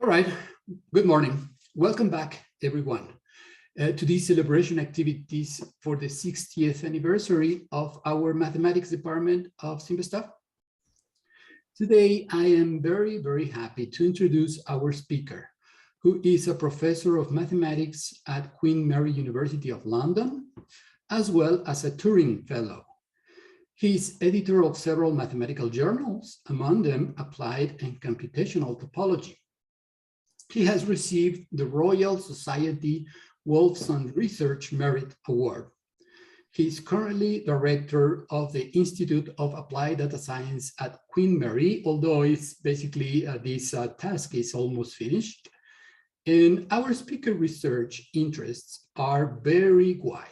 All right, good morning. Welcome back, everyone, to these celebration activities for the 60th anniversary of our mathematics department of Symmetric. Today, I am very happy to introduce our speaker, who is a professor of mathematics at Queen Mary University of London, as well as a Turing Fellow. He is editor of several mathematical journals, among them Applied and Computational Topology. He has received the Royal Society Wolfson Research Merit Award. He is currently director of the Institute of Applied Data Science at Queen Mary, although it's basically this task is almost finished. And our speaker research interests are very wide.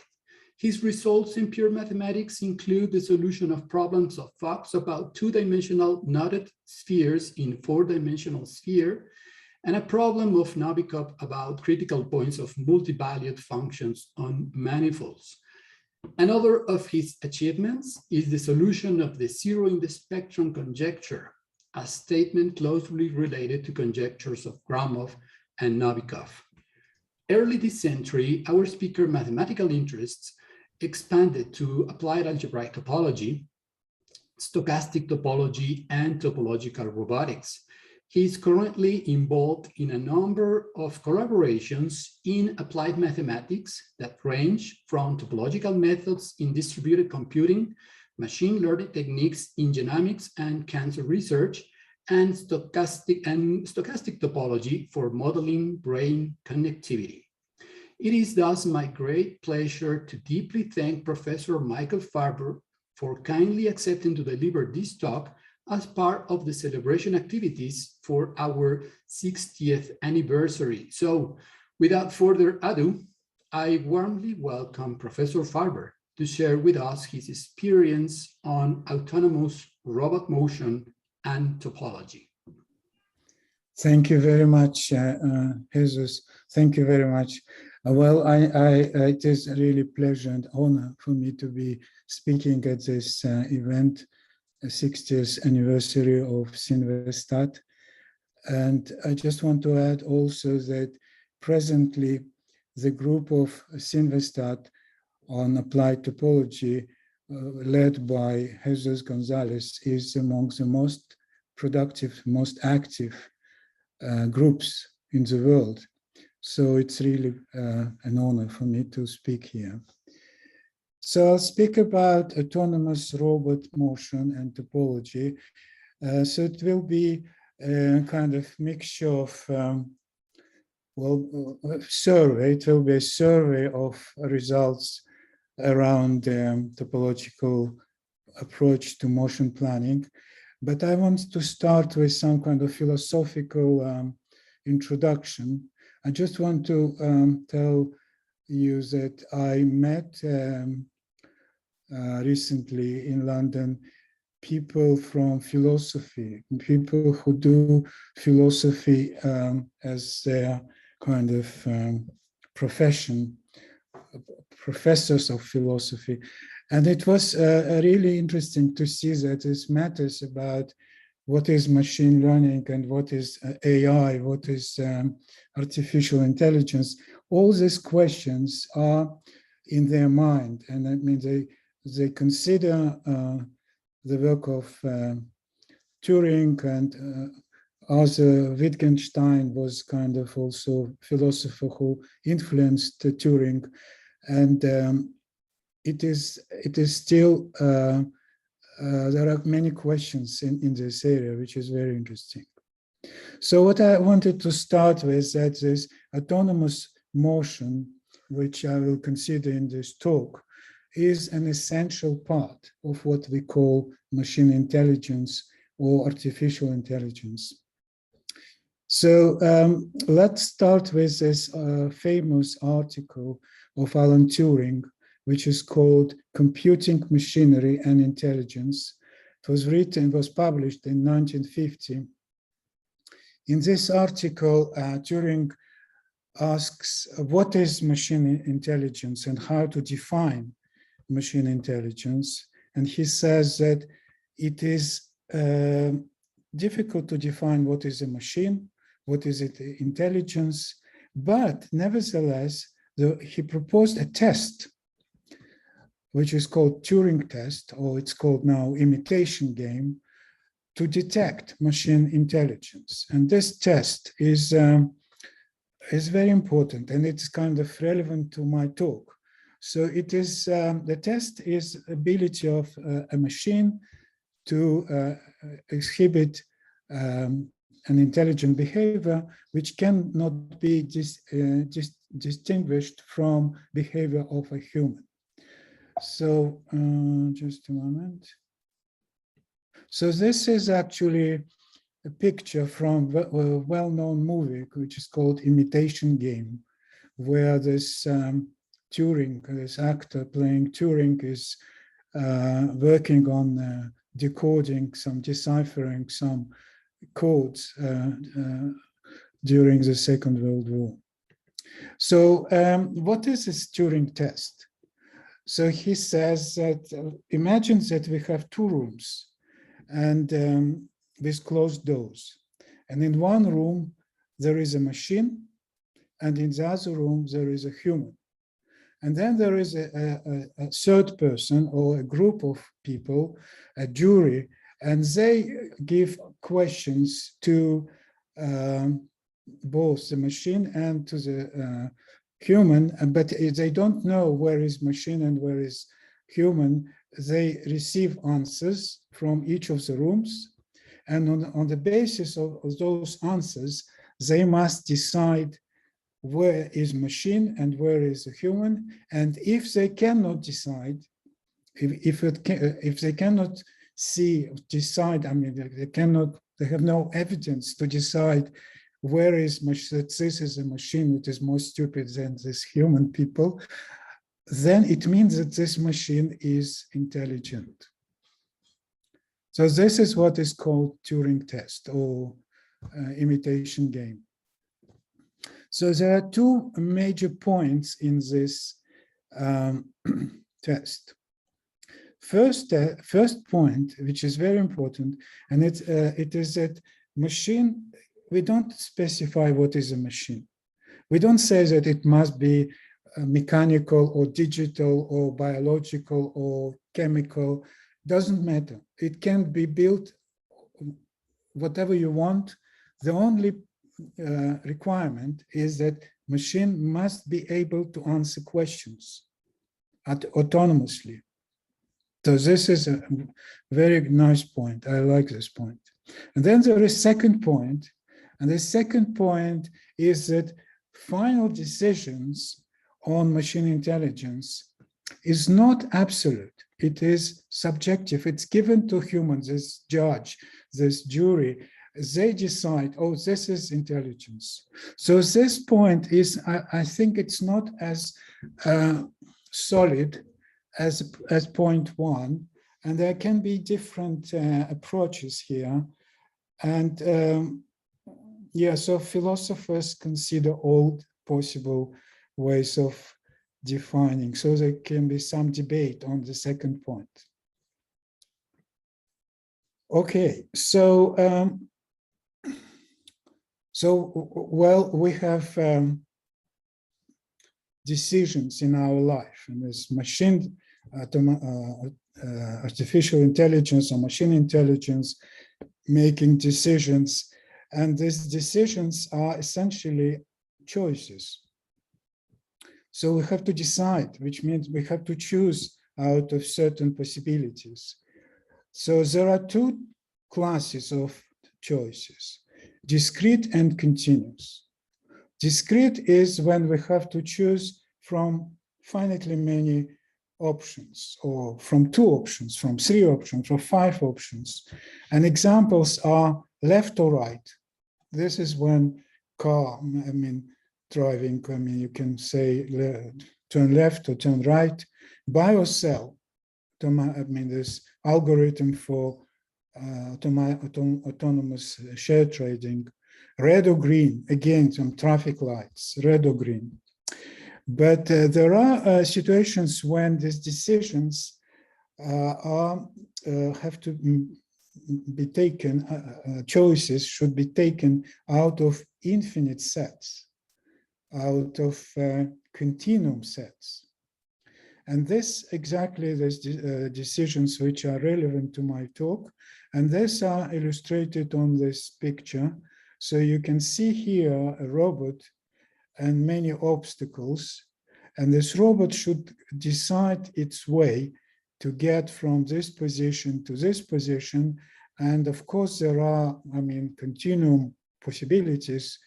His results in pure mathematics include the solution of problems of Fox about two-dimensional knotted spheres in four-dimensional sphere, and a problem of Novikov about critical points of multivalued functions on manifolds. Another of his achievements is the solution of the zero in the spectrum conjecture, a statement closely related to conjectures of Gromov and Novikov. Early this century, our speaker mathematical interests expanded to applied algebraic topology, stochastic topology, and topological robotics. He is currently involved in a number of collaborations in applied mathematics that range from topological methods in distributed computing, machine learning techniques in genomics and cancer research, and stochastic topology for modeling brain connectivity. It is thus my great pleasure to deeply thank Professor Michael Farber for kindly accepting to deliver this talk as part of the celebration activities for our 60th anniversary. So without further ado, I warmly welcome Professor Farber to share with us his experience on autonomous robot motion and topology. Thank you very much, Jesus. Thank you very much. Well, it is really a pleasure and honor for me to be speaking at this event, 60th anniversary of Symmetric. And I just want to add also that presently the group of Symmetric on applied topology led by Jesus Gonzalez is among the most productive, most active groups in the world. So it's really an honor for me to speak here. So I'll speak about autonomous robot motion and topology. So it will be a kind of mixture of, survey. It will be a survey of results around topological approach to motion planning. But I want to start with some kind of philosophical introduction. I just want to tell you that I met recently in London people from philosophy, people who do philosophy as their kind of profession, professors of philosophy. And it was really interesting to see that this matters about what is machine learning and what is AI, what is artificial intelligence. All these questions are in their mind. And I mean, they consider the work of Turing, and Arthur Wittgenstein was kind of also a philosopher who influenced Turing. And it is still, there are many questions in this area, which is very interesting. So what I wanted to start with, that this autonomous motion, which I will consider in this talk, is an essential part of what we call machine intelligence or artificial intelligence. So let's start with this famous article of Alan Turing, which is called Computing Machinery and Intelligence. It was published in 1950. In this article, Turing asks what is machine intelligence and how to define machine intelligence. And he says that it is difficult to define what is a machine, what is it, intelligence, but nevertheless, he proposed a test, which is called Turing Test, or it's called now imitation game, to detect machine intelligence. And this test is very important, and it's kind of relevant to my talk. So it is, the test is ability of a machine to exhibit an intelligent behavior which cannot be distinguished from behavior of a human. So just a moment. So this is actually a picture from a well-known movie, which is called Imitation Game, where this Turing, this actor playing Turing, is working on decoding deciphering some codes during the Second World War. So what is this Turing test? So he says that, imagine that we have two rooms and with closed doors. And in one room, there is a machine, and in the other room, there is a human. And then there is a third person or a group of people, a jury, and they give questions to both the machine and to the human, but they don't know where is machine and where is human. They receive answers from each of the rooms, and on the basis of those answers, they must decide where is machine and where is a human. And if they cannot decide, if they cannot decide, I mean, they have no evidence to decide where is that this is a machine which is more stupid than this human people, then it means that this machine is intelligent. So this is what is called Turing test, or imitation game. So there are two major points in this test. First point, which is very important, and it is that machine, we don't specify what is a machine. We don't say that it must be mechanical or digital or biological or chemical. Doesn't matter. It can be built whatever you want. The only requirement is that machine must be able to answer questions autonomously. So this is a very nice point. I like this point. And then there is second point, and the second point is that final decisions on machine intelligence is not absolute. It is subjective. It's given to humans, this judge, this jury. They decide, oh, this is intelligence. So this point is, I think it's not as solid as point one, and there can be different approaches here. And yeah, so philosophers consider all possible ways of defining. So there can be some debate on the second point. Okay, so well, we have decisions in our life, and this machine, artificial intelligence or machine intelligence making decisions, and these decisions are essentially choices. So we have to decide, which means we have to choose out of certain possibilities. So there are two classes of choices: discrete and continuous. Discrete is when we have to choose from finitely many options, or from 2 options, from 3 options, or 5 options. And examples are left or right. This is when driving, you can say turn left or turn right. Buy or sell, this algorithm for autonomous share trading. Red or green, again, some traffic lights, red or green. But there are situations when these decisions have to be taken, choices should be taken out of infinite sets, out of continuum sets. And this exactly the decisions which are relevant to my talk. And these are illustrated on this picture. So you can see here a robot and many obstacles. And this robot should decide its way to get from this position to this position. And of course, there are, continuum possibilities.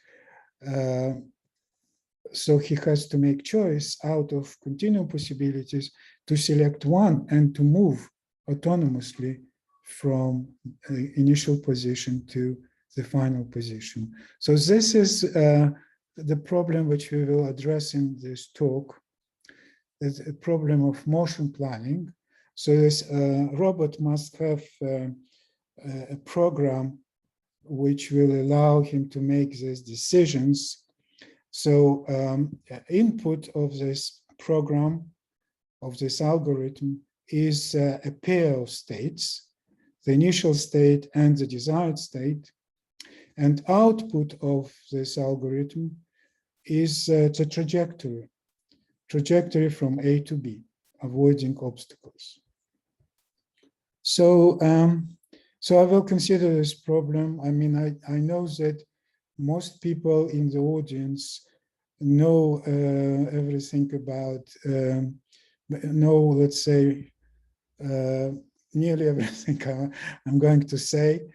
So he has to make choice out of continuum possibilities to select one and to move autonomously from the initial position to the final position. So this is the problem which we will address in this talk, is a problem of motion planning. So this robot must have a program which will allow him to make these decisions. So input of this program, of this algorithm, is a pair of states, the initial state and the desired state. And output of this algorithm is the trajectory from A to B, avoiding obstacles. So, so I will consider this problem. I know that most people in the audience know everything about, let's say, nearly everything I'm going to say.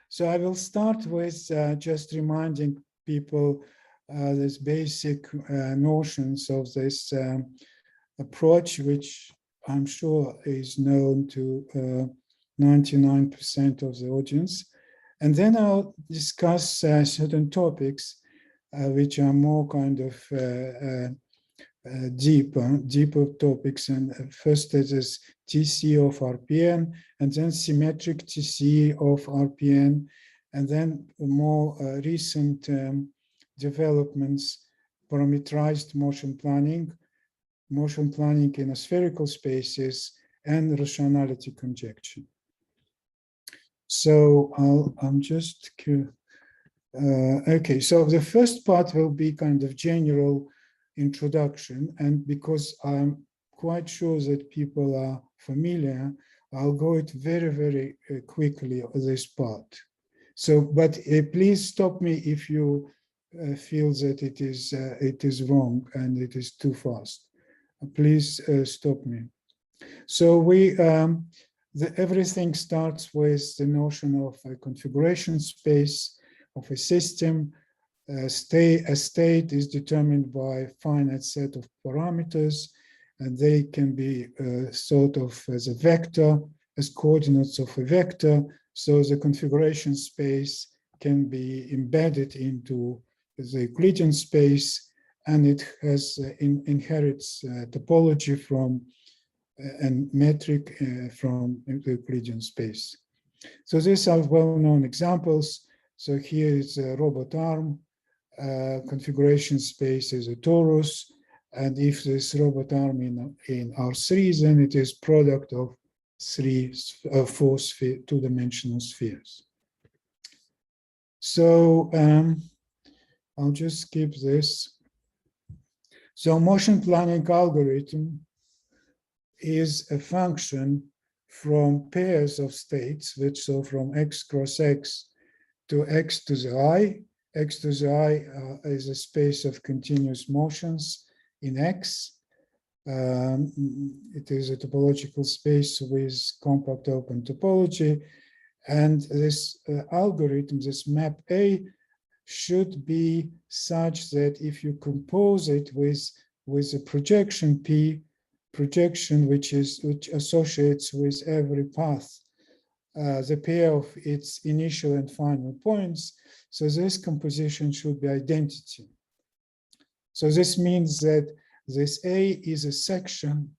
So I will start with just reminding people these basic notions of this approach, which I'm sure is known to 99% of the audience. And then I'll discuss certain topics which are more kind of deeper topics. And first it is TC of RPN, and then symmetric TC of RPN, and then more recent developments, parametrized motion planning in spherical spaces, and rationality conjecture. So I'm just, okay, so the first part will be kind of general introduction, and because I'm quite sure that people are familiar, I'll go it very, very quickly on this part. So, but please stop me if you feel that it is wrong and it is too fast. Please stop me. So everything starts with the notion of a configuration space of a system. A state is determined by a finite set of parameters, and they can be thought of as a vector, as coordinates of a vector. So the configuration space can be embedded into the Euclidean space, and it has inherits topology from and metric from the Euclidean space. So these are well-known examples. So here is a robot arm. Configuration space is a torus, and if this robot arm in R3, then it is product of four two-dimensional spheres. So I'll just skip this. So motion planning algorithm is a function from pairs of states, which so from x cross x to x to the I. X to the I is a space of continuous motions in X. It is a topological space with compact open topology. And this algorithm, this map A, should be such that if you compose it with a projection P, projection which associates with every path the pair of its initial and final points. So this composition should be identity. So this means that this A is a section.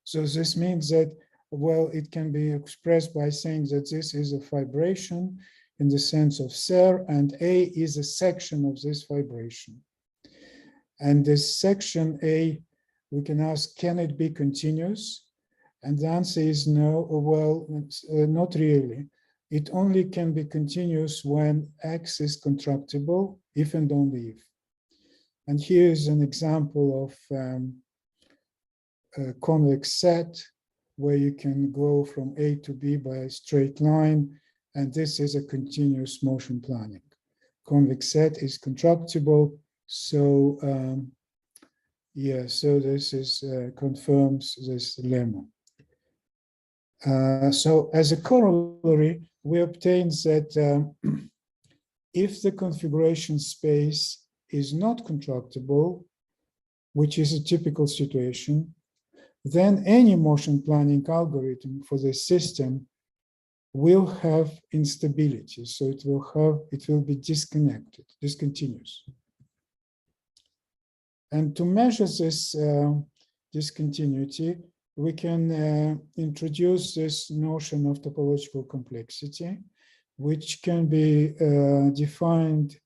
So this means that, well, it can be expressed by saying that this is a fibration in the sense of SER, and A is a section of this fibration. And this section A, we can ask, can it be continuous? And the answer is no, well, not really. It only can be continuous when X is contractible, if and only if. And here is an example of a convex set where you can go from A to B by a straight line, and this is a continuous motion planning. Convex set is contractible, so so this is confirms this lemma. So as a corollary, we obtain that if the configuration space is not contractible, which is a typical situation, then any motion planning algorithm for the system will have instability. So it will be discontinuous. And to measure this discontinuity, we can introduce this notion of topological complexity, which can be defined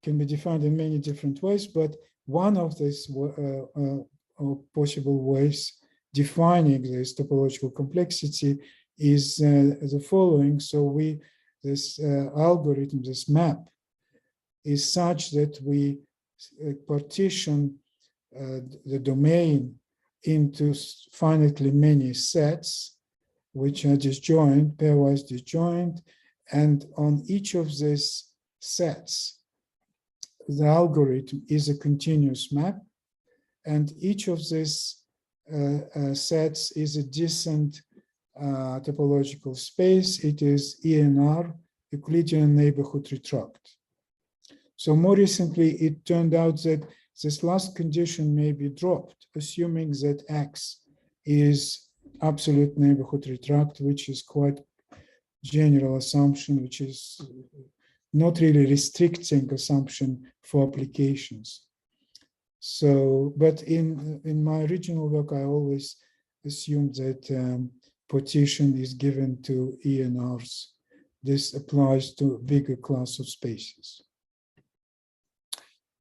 in many different ways, but one of these possible ways defining this topological complexity is the following. So this algorithm, this map, is such that we partition the domain into finitely many sets, which are disjoint, pairwise disjoint, and on each of these sets, the algorithm is a continuous map, and each of these sets is a decent topological space. It is ENR, Euclidean neighborhood retract. So more recently, it turned out that this last condition may be dropped, assuming that X is absolute neighborhood retract, which is quite general assumption, which is not really restricting assumption for applications. So, but in my original work, I always assumed that partition is given to ENRs. This applies to a bigger class of spaces.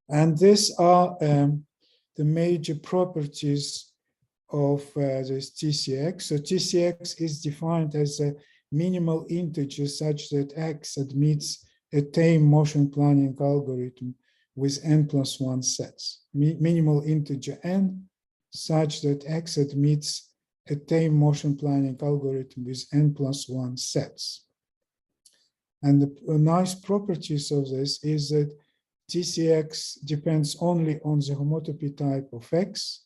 And these are the major properties of this TCX. So TCX is defined as a minimal integer such that X admits a tame motion planning algorithm with n+1 sets. Minimal integer n such that X admits a tame motion planning algorithm with n+1 sets. And the nice properties of this is that TCX depends only on the homotopy type of X,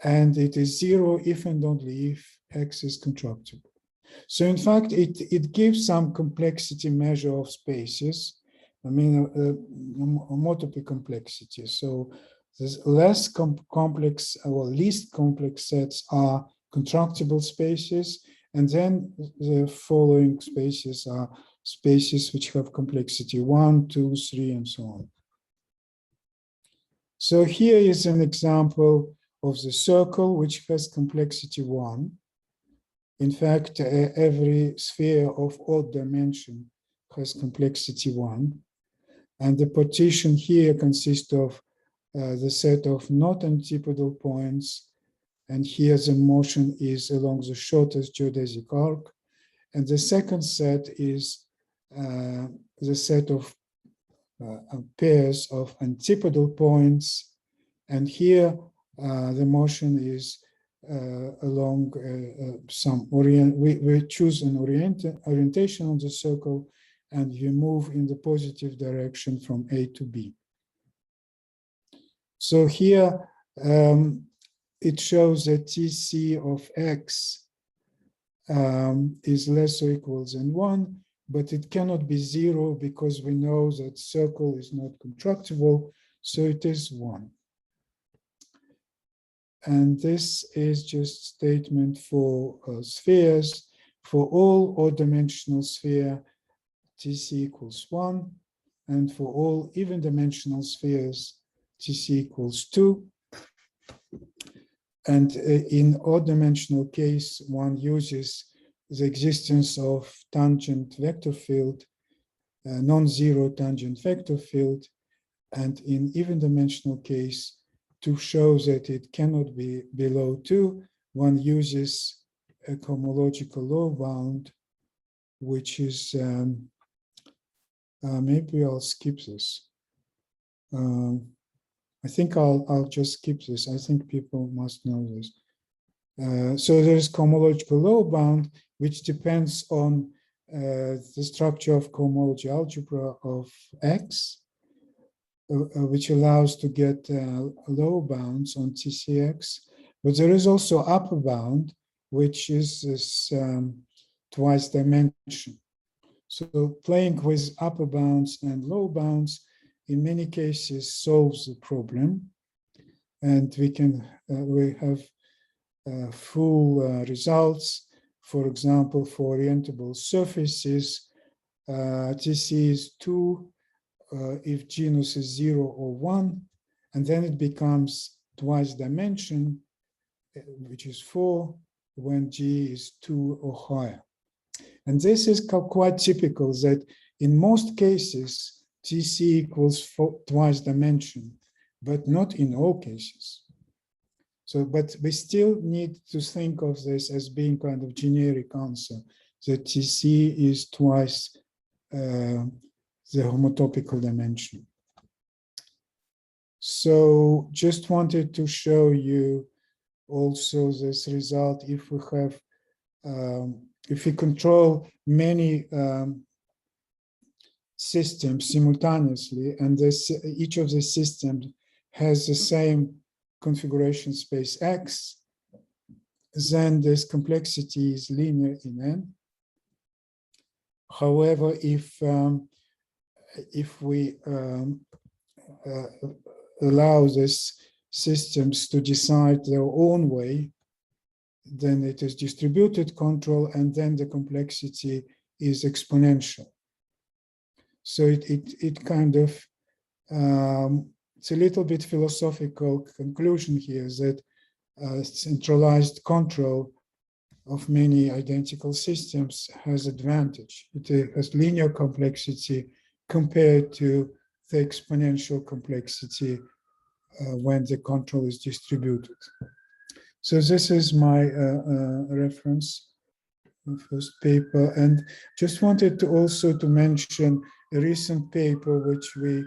and it is zero if and only if X is contractible. So in fact, it gives some complexity measure of spaces, homotopy complexity. So there's less complex or least complex sets are contractible spaces, and then the following spaces are spaces which have complexity 1, 2, 3, and so on. So here is an example of the circle which has complexity 1. In fact, every sphere of odd dimension has complexity 1. And the partition here consists of the set of not antipodal points. And here the motion is along the shortest geodesic arc. And the second set is the set of pairs of antipodal points. And here the motion is along we choose an orientation on the circle, and we move in the positive direction from A to B. So here it shows that TC of X is less or equal than 1, but it cannot be 0 because we know that circle is not contractible, so it is 1. And this is just statement for spheres. For all odd-dimensional sphere, TC equals 1, and for all even-dimensional spheres, TC equals 2. And in odd-dimensional case, one uses the existence of tangent vector field, non-zero tangent vector field, and in even-dimensional case, to show that it cannot be below 2, one uses a Chromological Low Bound which is, maybe I'll skip this. I think I'll just skip this. I think people must know this. So there is Chromological Low Bound, which depends on the structure of cohomology algebra of X, which allows to get low bounds on TCX. But there is also upper bound, which is this twice dimension. So playing with upper bounds and low bounds in many cases solves the problem, and we have full results. For example, for orientable surfaces, TC is 2 if genus is 0 or 1, and then it becomes twice dimension, which is 4 when G is 2 or higher. And this is quite typical that in most cases TC equals twice dimension, but not in all cases. So, but we still need to think of this as being kind of generic answer, that TC is twice the homotopical dimension. So just wanted to show you also this result if we have, if we control many systems simultaneously, and each of the systems has the same configuration space X, then this complexity is linear in N. However, if we allow these systems to decide their own way, then it is distributed control, and then the complexity is exponential. So it kind of, it's a little bit philosophical conclusion here that centralized control of many identical systems has advantage. It has linear complexity compared to the exponential complexity when the control is distributed. So this is my reference, first paper, and just wanted to also to mention a recent paper which we,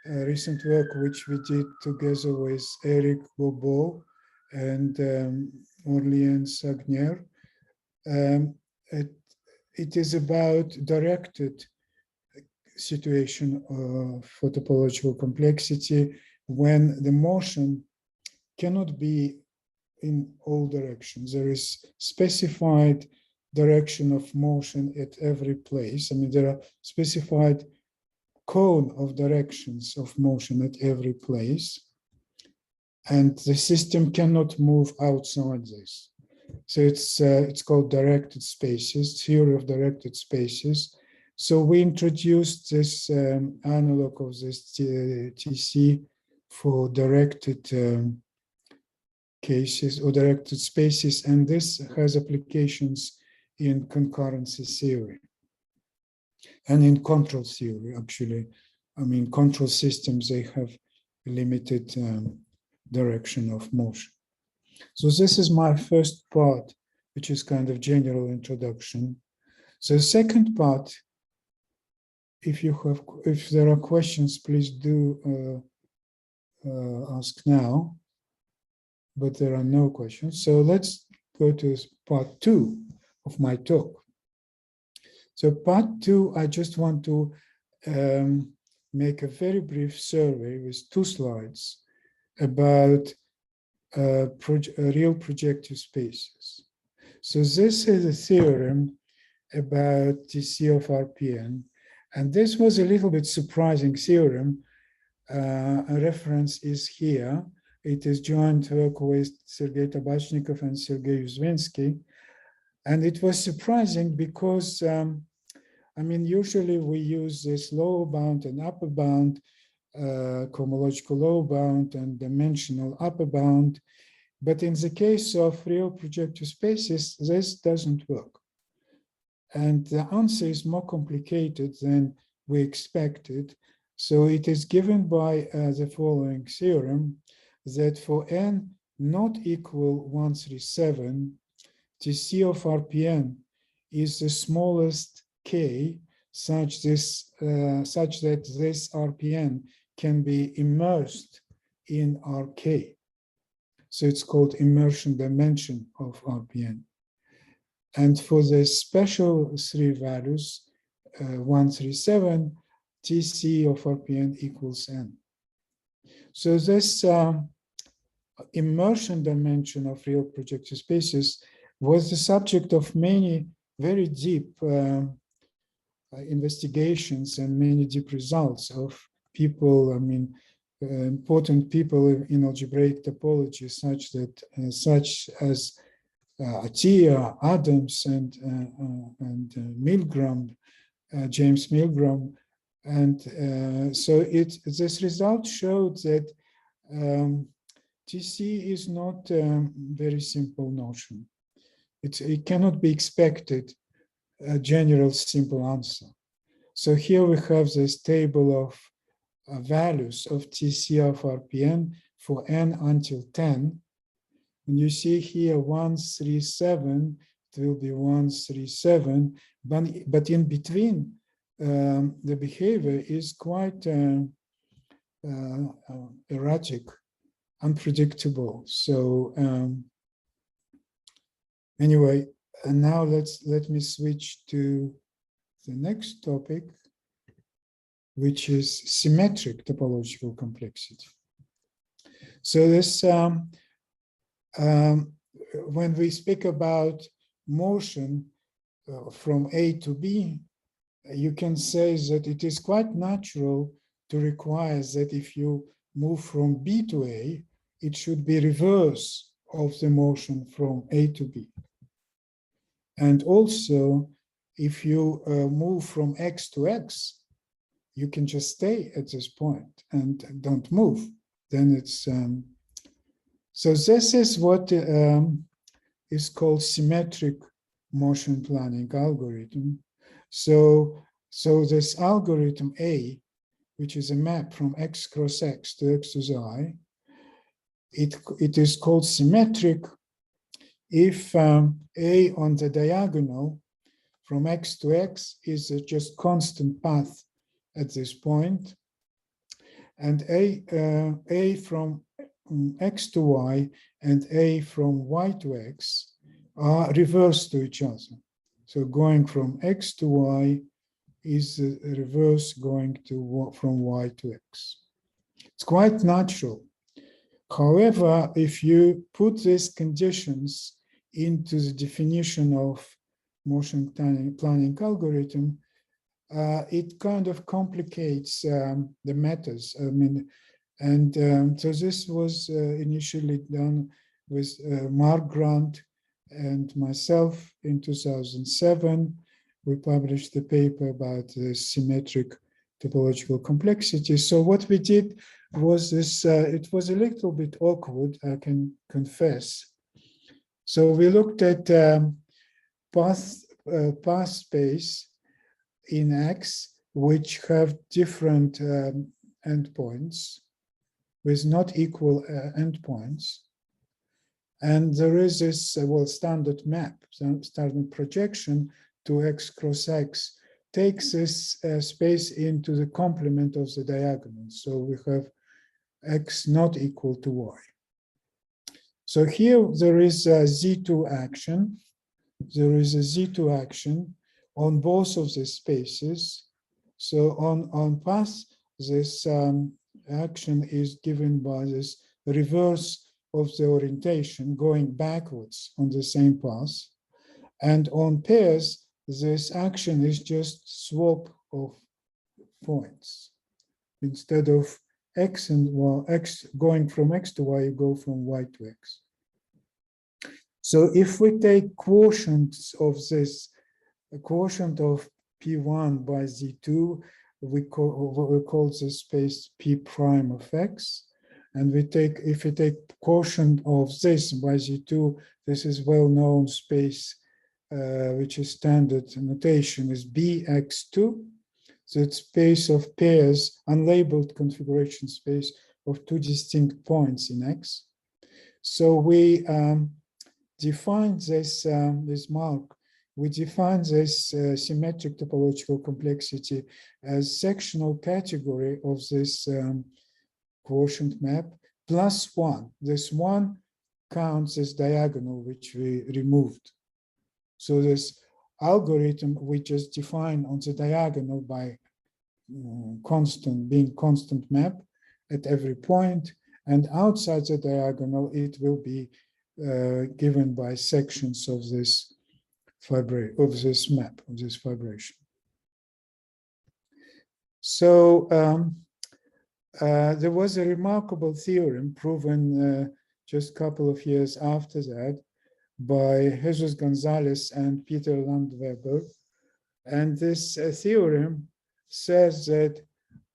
recent work which we did together with Eric Bobo and Orléans Sagnier. It is about directed situation for topological complexity when the motion cannot be in all directions. There is specified direction of motion at every place. I mean, there are specified cone of directions of motion at every place, and the system cannot move outside this. So it's called directed spaces, theory of directed spaces. So we introduced this analog of this TC for directed cases or directed spaces, and this has applications in concurrency theory and in control theory, actually. I mean, control systems, they have limited direction of motion. So this is my first part, which is kind of general introduction. So the second part, if there are questions, please do ask now, but there are no questions. So let's go to part 2 of my talk. So part 2, I just want to make a very brief survey with 2 slides about real projective spaces. So this is a theorem about TC of RPN, and this was a little bit surprising theorem. A reference is here. It is joint work with Sergei Tabachnikov and Sergei Uzvinsky. And it was surprising because, I mean, usually we use this lower bound and upper bound, cohomological low bound and dimensional upper bound. But in the case of real projective spaces, this doesn't work. And the answer is more complicated than we expected. So it is given by the following theorem, that for n not equal 137, TC of RPN is the smallest K such that this RPN can be immersed in RK. So it's called immersion dimension of RPN. And for the special three values, 1, 3, 7, TC of RPN equals N. So this immersion dimension of real projective spaces was the subject of many very deep investigations and many deep results of people, important people in algebraic topology, such as Atiyah, Adams, and Milgram, James Milgram. And so this result showed that TC is not a very simple notion. It cannot be expected a general simple answer. So here we have this table of values of TC of RPN for n until 10. And you see here 1, 3, 7, it will be 1, 3, 7, but in between the behavior is quite erratic, unpredictable. So anyway, and now let me switch to the next topic, which is symmetric topological complexity. So this, when we speak about motion from A to B, you can say that it is quite natural to require that if you move from B to A, it should be reverse of the motion from A to B. And also, if you move from X to X, you can just stay at this point and don't move. Then it's, so this is what is called symmetric motion planning algorithm. So this algorithm A, which is a map from X cross X to X to the I, it is called symmetric if A on the diagonal from X to X is a just constant path at this point, and A from X to Y and A from Y to X are reverse to each other. So going from X to Y is the reverse going to from Y to X. It's quite natural. However, if you put these conditions into the definition of motion planning algorithm, it kind of complicates the matters. So this was initially done with Mark Grant and myself in 2007. We published a paper about the symmetric topological complexity. So what we did was this, it was a little bit awkward, I can confess. So we looked at path space in X, which have different endpoints with not equal endpoints. And there is this standard map, standard projection to X cross X takes this space into the complement of the diagonal. So we have X not equal to Y. So here there is a Z2 action. There is a Z2 action on both of the spaces. So on path, this action is given by this reverse of the orientation going backwards on the same path. And on pairs, this action is just swap of points. Instead of X and Y, X going from X to Y, you go from Y to X. So if we take quotients of this, a quotient of P1 by Z2, we call this space P prime of X. And if we take quotient of this by Z2, this is well-known space, which is standard notation is BX2. So it's space of pairs, unlabeled configuration space of two distinct points in X. So we define this, this mark we define this symmetric topological complexity as sectional category of this quotient map plus one. This one counts as diagonal, which we removed. So this algorithm we just define on the diagonal by constant map at every point, and outside the diagonal it will be given by sections of this map, of this vibration. So there was a remarkable theorem proven just a couple of years after that by Jesus Gonzalez and Peter Landweber. And this theorem says that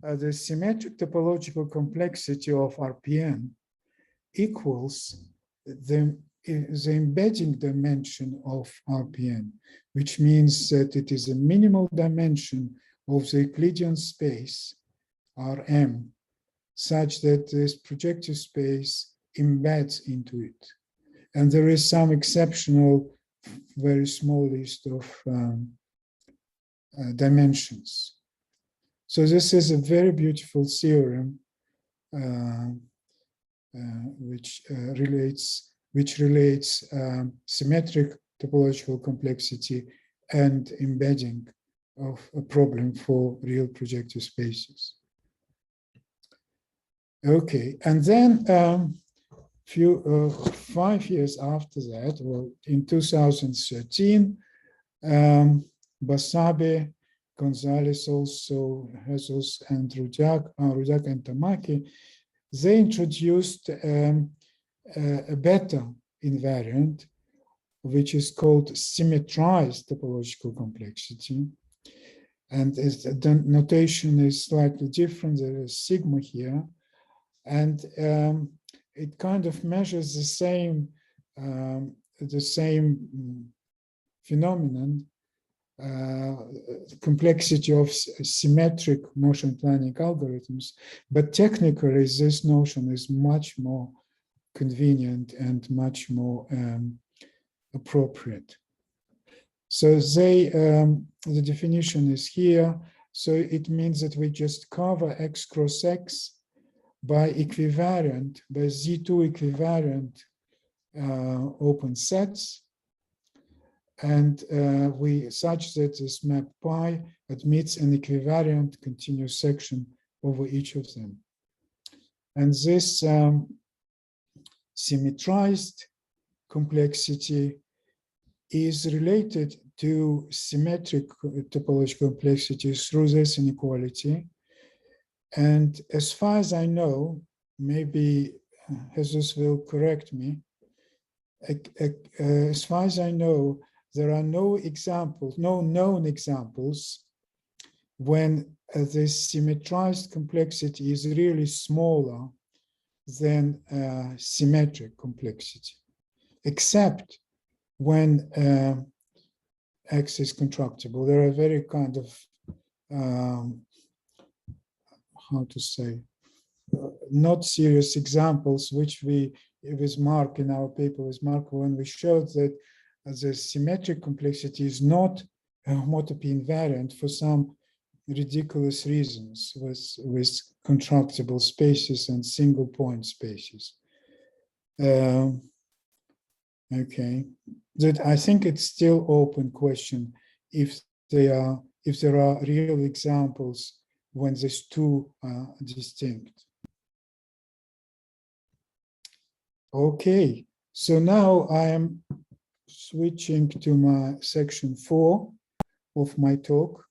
the symmetric topological complexity of RPN equals the embedding dimension of RPN, which means that it is a minimal dimension of the Euclidean space, Rm, such that this projective space embeds into it. And there is some exceptional, very small list of dimensions. So this is a very beautiful theorem which relates symmetric topological complexity and embedding of a problem for real projective spaces. Okay, and then 5 years after that, well, in 2013, Basabe, Gonzalez, also Jesus, and Rudak and Tamaki, they introduced a beta invariant, which is called symmetrized topological complexity. And the notation is slightly different. There is sigma here. And it kind of measures the same phenomenon, complexity of symmetric motion planning algorithms, but technically this notion is much more convenient and much more appropriate. So the definition is here. So it means that we just cover X cross X by equivariant, by Z2 equivariant open sets, and we such that this map pi admits an equivariant continuous section over each of them. And this symmetrized complexity is related to symmetric topological complexity through this inequality. And as far as I know, maybe Jesus will correct me, as far as I know, there are no known examples when this symmetrized complexity is really smaller than symmetric complexity, except when X is contractible. There are very kind of how to say, not serious examples, which we, with Mark in our paper with Mark, when we showed that the symmetric complexity is not a homotopy invariant for some ridiculous reasons with contractible spaces and single point spaces. Okay, that I think it's still open question if there are real examples when these two are distinct. Okay, so now I am switching to my section 4 of my talk.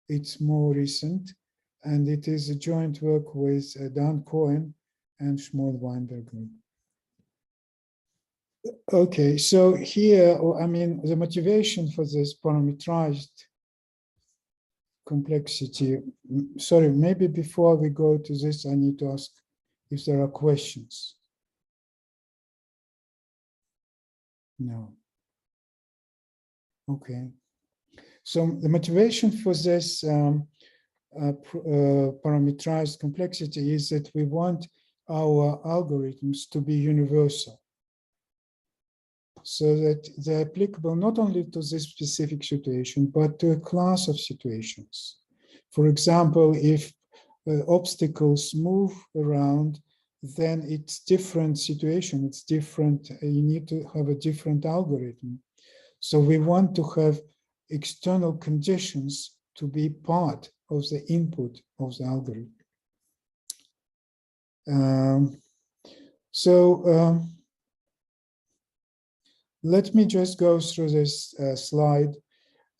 It's more recent, and it is a joint work with Dan Cohen and Shmuel Weinberg. Okay, so here, I mean, the motivation for this parametrized complexity, sorry, maybe before we go to this, I need to ask if there are questions. No. Okay. So the motivation for this parametrized complexity is that we want our algorithms to be universal. so that they're applicable not only to this specific situation, but to a class of situations. For example, if obstacles move around, then it's different situation, it's different, you need to have a different algorithm. So we want to have external conditions to be part of the input of the algorithm. Let me just go through this slide,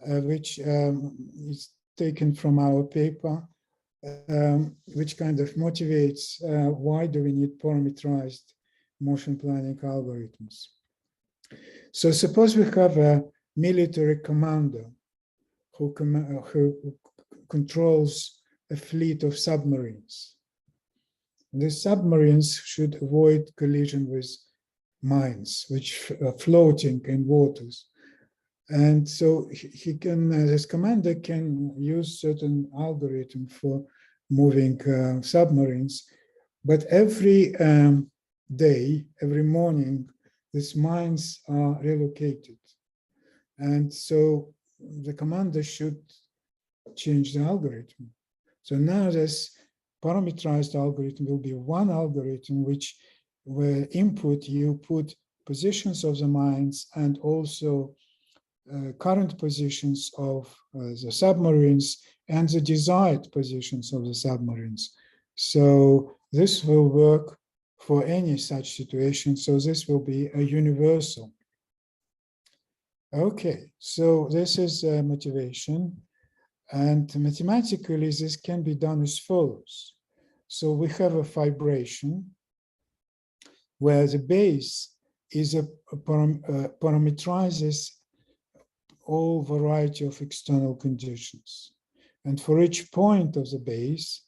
which is taken from our paper, which kind of motivates why do we need parameterized motion planning algorithms. So suppose we have a military commander who controls a fleet of submarines. These submarines should avoid collision with mines, which are floating in waters. And so he can, this commander can use certain algorithm for moving submarines, but every day, every morning, these mines are relocated. And so the commander should change the algorithm. So now this parameterized algorithm will be one algorithm which where input you put positions of the mines and also current positions of the submarines and the desired positions of the submarines. So this will work for any such situation. So this will be a universal. Okay, so this is motivation. And mathematically, this can be done as follows. So we have a vibration where the base is parameterizes all variety of external conditions. And for each point of the base,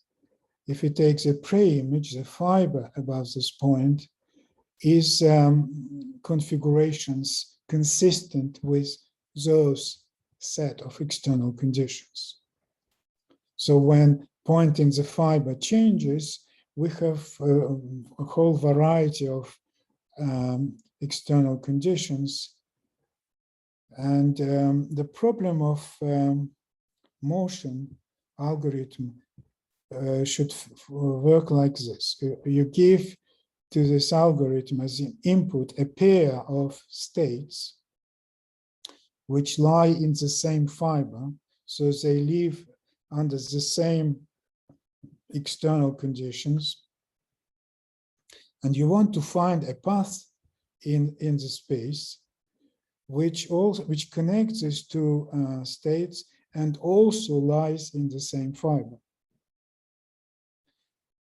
if it takes a pre-image, the fiber above this point is configurations consistent with those set of external conditions. So when pointing the fiber changes, we have a whole variety of external conditions. And the problem of motion algorithm should work like this. You give to this algorithm as an input a pair of states which lie in the same fiber, so they live under the same external conditions. And you want to find a path in the space which connects these two states and also lies in the same fiber.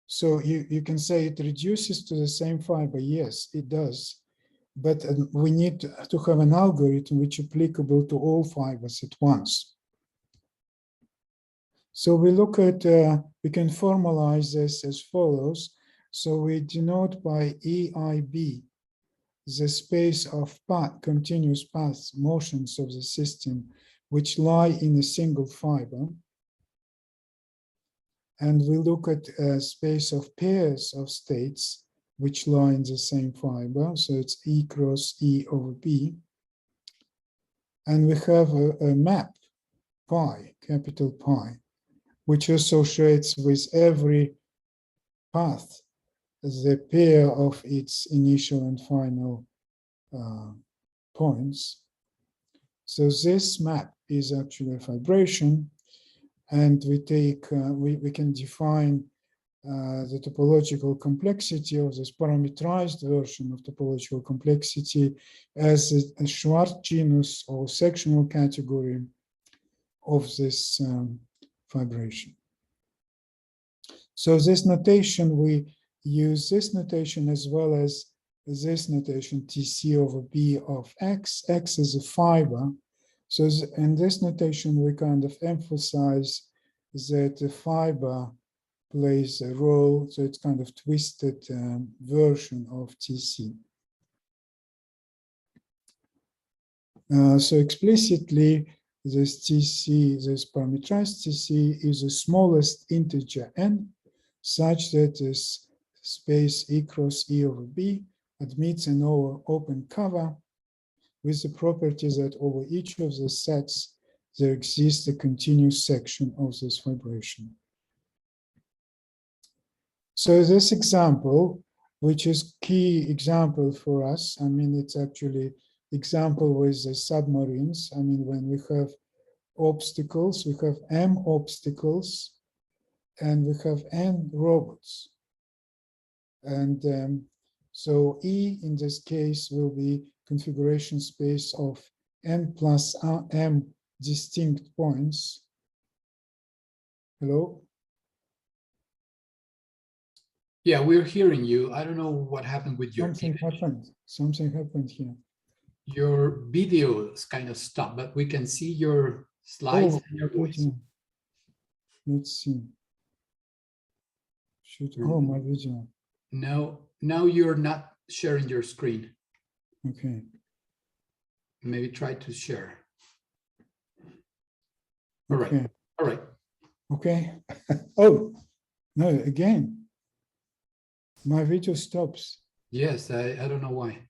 So you can say it reduces to the same fiber. Yes, it does. But we need to have an algorithm which is applicable to all fibers at once. So we look at, we can formalize this as follows. So we denote by EIB the space of continuous path motions of the system which lie in a single fiber. And we look at a space of pairs of states which lie in the same fiber. So it's E cross E over B. And we have a map, pi, capital pi, which associates with every path the pair of its initial and final points. So this map is actually a vibration, and we take we can define the topological complexity of this parametrized version of topological complexity as a Schwarz genus or sectional category of this vibration. So this notation, we use this notation as well as this notation TC over B of X. X is a fiber. So in this notation, we kind of emphasize that the fiber plays a role. So it's kind of twisted version of TC. So explicitly, this TC, this parametrized TC is the smallest integer n, such that this space E cross E over B admits an open cover with the property that over each of the sets there exists a continuous section of this vibration. So this example, which is key example for us, I mean, it's actually example with the submarines. I mean, when we have obstacles, we have m obstacles, and we have n robots. And so E in this case will be configuration space of n plus m distinct points. Hello? Yeah, we're hearing you. I don't know what happened with your Something image. happened. Something happened here. Your video is kind of stopped, but we can see your slides and your voice. Let's see. Oh, my video. Now you're not sharing your screen. Okay. Maybe try to share. All right. Okay. All right. Okay. Oh, no, again. My video stops. Yes, I don't know why.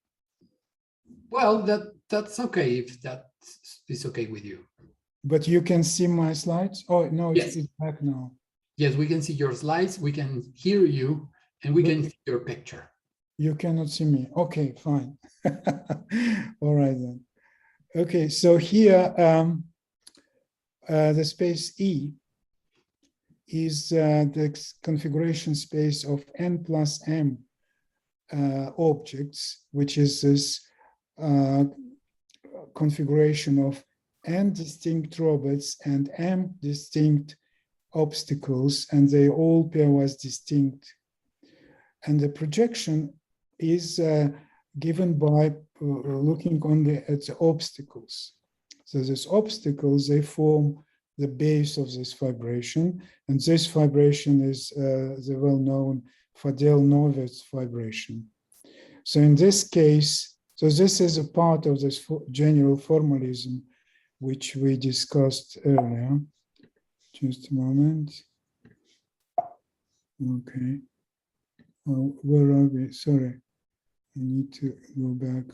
Well, that's okay if that is okay with you. But you can see my slides? Oh, no, Yes. it's back now. Yes, we can see your slides, we can hear you, and we can see your picture. You cannot see me. Okay, fine. All right then. Okay, so here the space E is the configuration space of n plus m objects, which is this configuration of n distinct robots and m distinct obstacles, and they all pairwise distinct. And the projection is given by looking only at the obstacles. So these obstacles, they form the base of this vibration, and this vibration is the well-known Fadel-Novitz vibration. So in this case, so this is a part of this general formalism which we discussed earlier. Just a moment. Okay. Where are we? Sorry, I need to go back.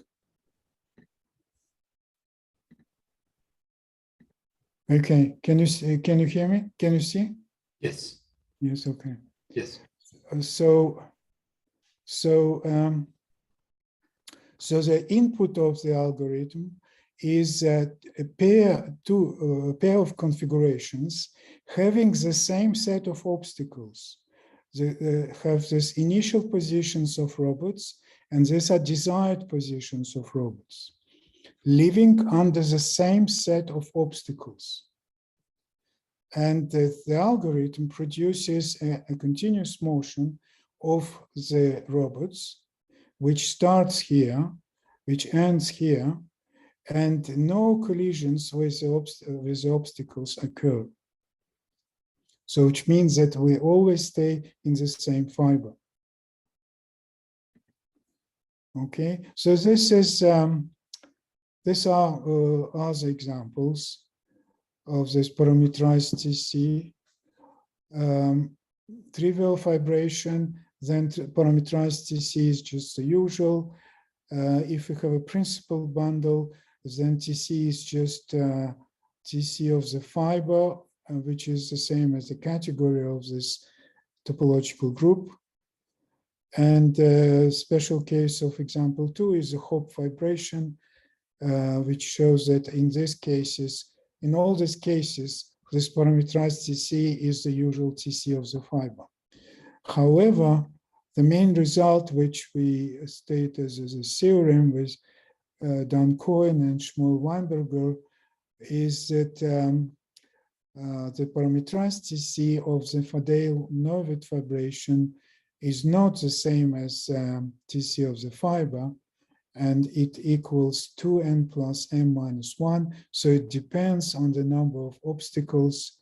Okay, can you see, can you hear me? Can you see? Yes. Yes, okay. Yes. So the input of the algorithm is a pair of configurations having the same set of obstacles. They have these initial positions of robots, and these are desired positions of robots, living under the same set of obstacles. And the algorithm produces a continuous motion of the robots, which starts here, which ends here, and no collisions with the obstacles occur. So which means that we always stay in the same fiber. Okay, so this is these are other examples of this parametrized TC. Trivial vibration, then parametrized TC is just the usual. If we have a principal bundle, then TC is just TC of the fiber, which is the same as the category of this topological group. And the special case of example 2 is a Hopf vibration, which shows that in these cases, in all these cases, this parametrized TC is the usual TC of the fiber. However, the main result, which we state as a theorem with Dan Cohen and Schmoll-Weinberger, is that the parametrized TC of the Fadel-Novitz vibration is not the same as TC of the fiber, and it equals 2n plus m minus 1. So it depends on the number of obstacles,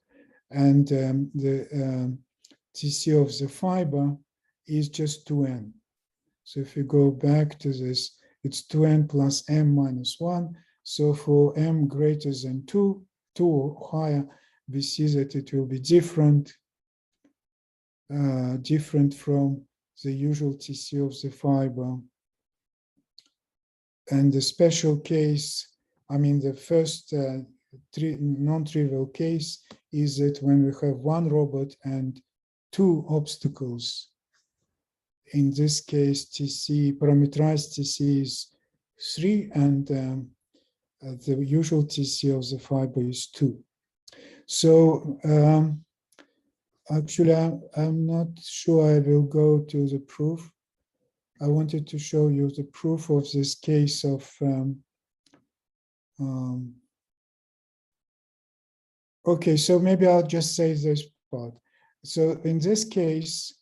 and the TC of the fiber is just 2n. So if you go back to this, it's 2n plus m minus 1. So for m greater than 2 or higher, we see that it will be different from the usual TC of the fiber. And the special case, I mean, the first non-trivial case is that when we have one robot and two obstacles. In this case, TC, parametrized TC is 3, and the usual TC of the Farber is 2. So actually, I'm not sure I will go to the proof. I wanted to show you the proof of this case of okay, so maybe I'll just say this part. So in this case,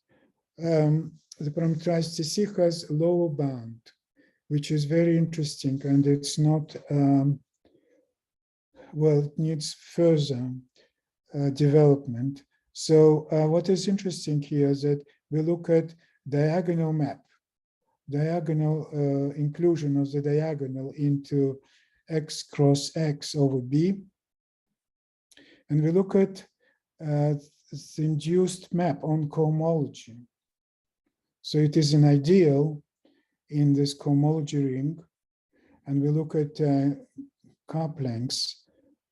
the parameterized TC has a lower bound, which is very interesting, and it's not, well, it needs further development. So what is interesting here is that we look at diagonal map, diagonal inclusion of the diagonal into X cross X over B. And we look at the induced map on cohomology. So it is an ideal in this cohomology ring. And we look at cup-lengths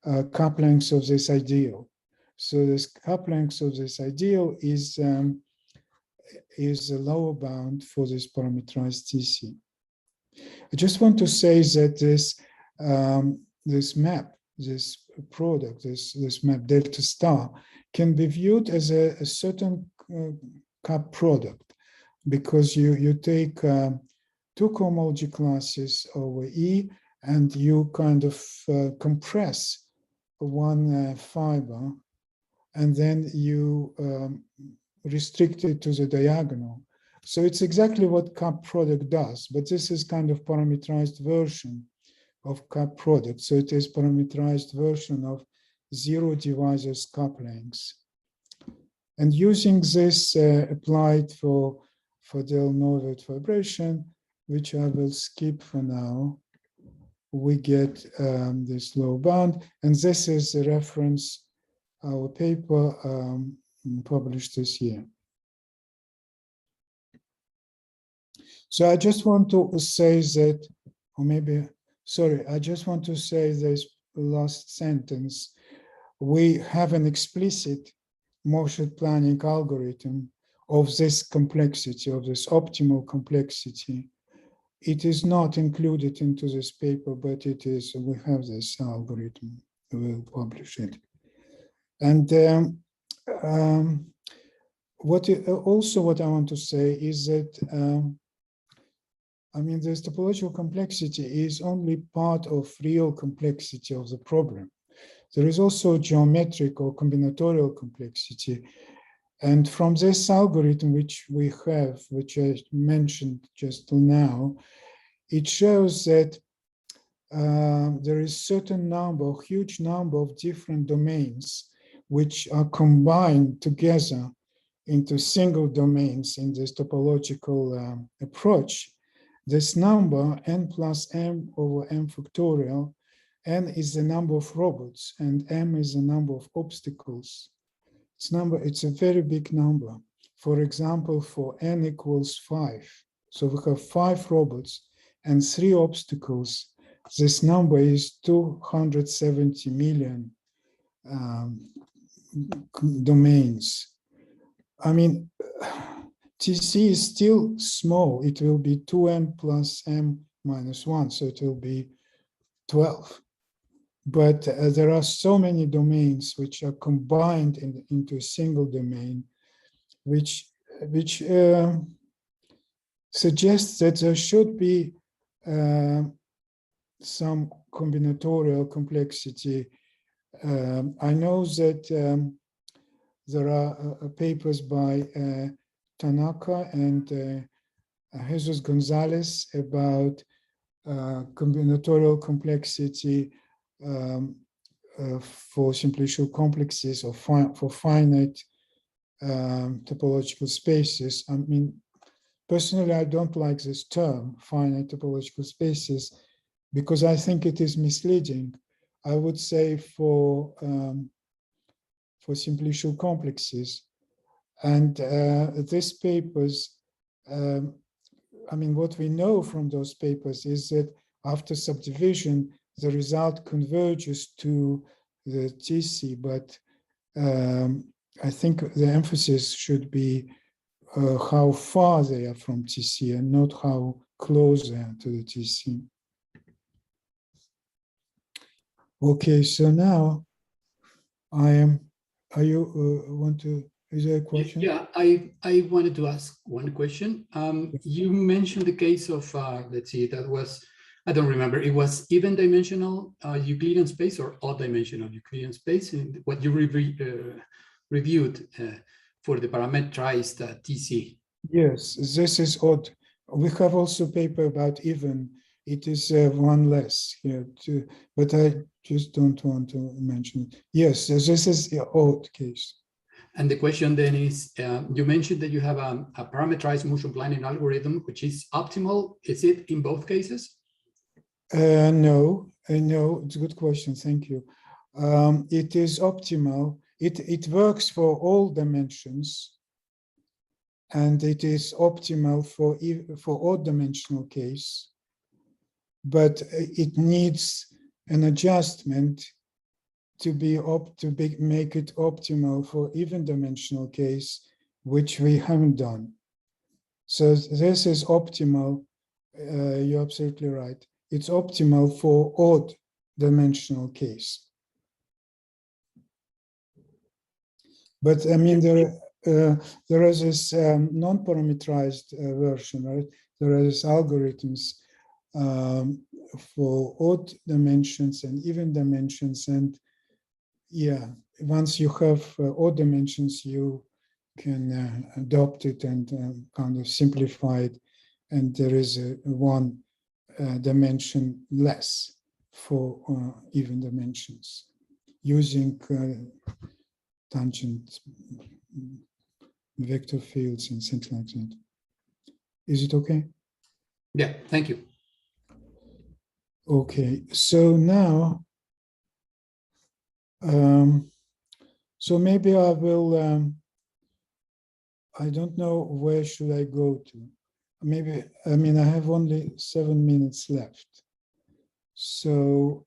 of this ideal. So this cup-length of this ideal is a lower bound for this parameterized TC. I just want to say that this this map, this product, this map delta star, can be viewed as a certain cup product, because you take two cohomology classes over E, and you kind of compress one fiber, and then you restrict it to the diagonal. So it's exactly what cup product does, but this is kind of parameterized version of cup product. So it is parameterized version of zero divisors cup lengths. And using this applied for del Norbert vibration, which I will skip for now, we get this low bound. And this is a reference, our paper published this year. So I just want to say that, or maybe, sorry, I just want to say this last sentence. We have an explicit motion planning algorithm of this complexity, of this optimal complexity. It is not included into this paper, but it is, we have this algorithm, we'll publish it. And what I want to say is that, I mean, this topological complexity is only part of real complexity of the problem. There is also geometric or combinatorial complexity. And from this algorithm, which we have, which I mentioned just now, it shows that there is certain number, huge number of different domains which are combined together into single domains in this topological approach. This number, n plus m over m factorial, n is the number of robots and m is the number of obstacles. It's a very big number. For example, for n equals 5, so we have 5 robots and 3 obstacles. This number is 270 million domains. I mean, TC is still small. It will be 2n plus m minus 1, so it will be 12. But there are so many domains which are combined into a single domain, which suggests that there should be some combinatorial complexity. I know that there are papers by Tanaka and Jesus Gonzalez about combinatorial complexity for simplicial complexes or for finite topological spaces. I mean, personally, I don't like this term, finite topological spaces, because I think it is misleading. I would say for simplicial complexes. And these papers, I mean, what we know from those papers is that after subdivision, the result converges to the TC, but I think the emphasis should be how far they are from TC and not how close they are to the TC. Okay, so now are you want to, is there a question? Yeah, I wanted to ask one question. You mentioned the case of, let's see, that was, I don't remember, it was even dimensional Euclidean space or odd dimensional Euclidean space, in what you reviewed for the parametrized TC. Yes, this is odd. We have also paper about even. It is one less here too, but I just don't want to mention it. Yes, this is the odd case. And the question then is, you mentioned that you have a parametrized motion planning algorithm, which is optimal. Is it in both cases? No, it's a good question. Thank you. It is optimal. It works for all dimensions, and it is optimal for odd dimensional case, but it needs an adjustment to make it optimal for even dimensional case, which we haven't done. So this is optimal. You're absolutely right. It's optimal for odd dimensional case. But I mean, there is this non-parametrized version, right? There are these algorithms for odd dimensions and even dimensions. And yeah, once you have odd dimensions, you can adopt it and kind of simplify it. And there is one dimension less for even dimensions using tangent vector fields and things like that. Is it okay? Yeah, thank you. Okay, so now, so maybe I will, I don't know where should I go to. Maybe, I mean, I have only 7 minutes left. So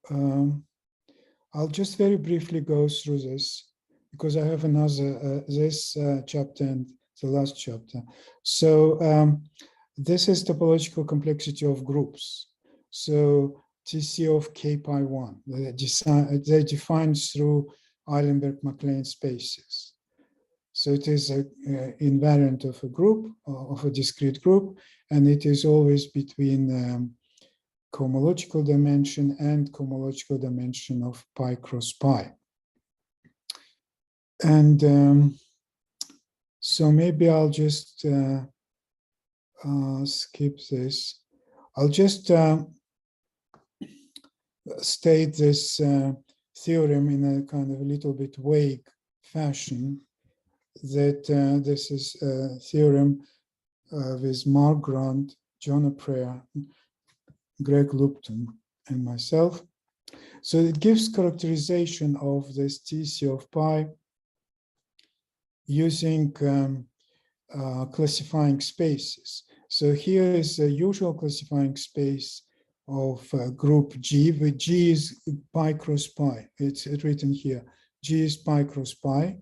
I'll just very briefly go through this because I have another, this chapter and the last chapter. So this is topological complexity of groups. So TC of K pi 1, they define through Eilenberg-MacLane spaces. So it is an invariant of a group, of a discrete group, and it is always between cohomological dimension and cohomological dimension of pi cross pi. And so maybe I'll just skip this. I'll just state this theorem in a kind of a little bit vague fashion, that this is a theorem with Mark Grant, John Aprea, Greg Lupton, and myself. So it gives characterization of this TC of pi using classifying spaces. So here is the usual classifying space of group G, where G is pi cross pi. It's written here. G is pi cross pi.